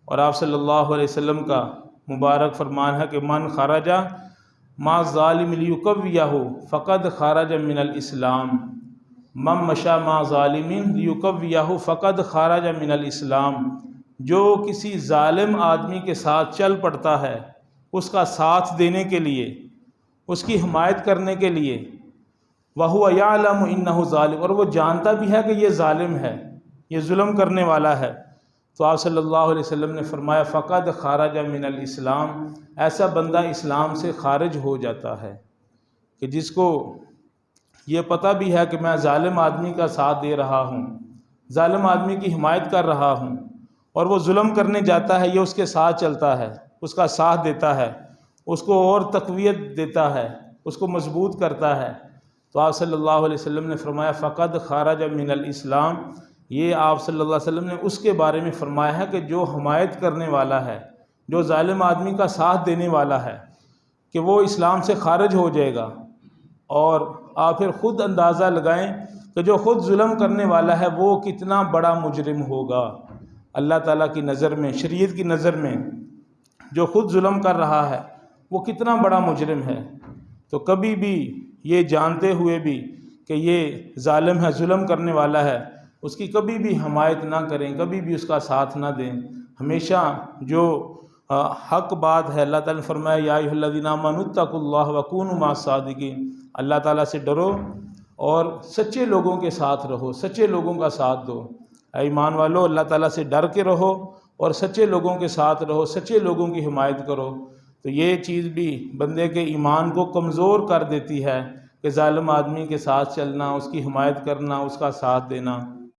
اور آپ صلی اللہ علیہ وسلم کا مبارک فرمان ہے کہ من خرج ما ظالم لیکویہ فقد خرج من الاسلام، من مشى ما ظالم لیکویہ فقد خرج من الاسلام، جو کسی ظالم آدمی کے ساتھ چل پڑتا ہے اس کا ساتھ دینے کے لیے، اس کی حمایت کرنے کے لیے، وَهُوَ يَعْلَمُ إِنَّهُ ظَالِمٌ، اور وہ جانتا بھی ہے کہ یہ ظالم ہے، یہ ظلم کرنے والا ہے، تو آپ صلی اللہ علیہ وسلم نے فرمایا فقد خرج من الاسلام، ایسا بندہ اسلام سے خارج ہو جاتا ہے۔ کہ جس کو یہ پتہ بھی ہے کہ میں ظالم آدمی کا ساتھ دے رہا ہوں، ظالم آدمی کی حمایت کر رہا ہوں، اور وہ ظلم کرنے جاتا ہے، یہ اس کے ساتھ چلتا ہے، اس کا ساتھ دیتا ہے، اس کو اور تقویت دیتا ہے، اس کو مضبوط کرتا ہے، تو آپ صلی اللہ علیہ وسلم نے فرمایا فقد خرج من الاسلام۔ یہ آپ صلی اللہ علیہ وسلم نے اس کے بارے میں فرمایا ہے کہ جو حمایت کرنے والا ہے، جو ظالم آدمی کا ساتھ دینے والا ہے، کہ وہ اسلام سے خارج ہو جائے گا۔ اور آپ پھر خود اندازہ لگائیں کہ جو خود ظلم کرنے والا ہے وہ کتنا بڑا مجرم ہوگا اللہ تعالیٰ کی نظر میں، شریعت کی نظر میں۔ جو خود ظلم کر رہا ہے وہ کتنا بڑا مجرم ہے۔ تو کبھی بھی یہ جانتے ہوئے بھی کہ یہ ظالم ہے، ظلم کرنے والا ہے، اس کی کبھی بھی حمایت نہ کریں، کبھی بھی اس کا ساتھ نہ دیں۔ ہمیشہ جو حق بات ہے، اللہ تعالیٰ نے فرمایا یا ایھا الذین آمنوا اتقوا اللہ وکونوا مع الصادقین، اللہ تعالیٰ سے ڈرو اور سچے لوگوں کے ساتھ رہو، سچے لوگوں کا ساتھ دو۔ اے ایمان والو، اللہ تعالیٰ سے ڈر کے رہو اور سچے لوگوں کے ساتھ رہو، سچے لوگوں کی حمایت کرو۔ تو یہ چیز بھی بندے کے ایمان کو کمزور کر دیتی ہے کہ ظالم آدمی کے ساتھ چلنا، اس کی حمایت کرنا، اس کا ساتھ دینا۔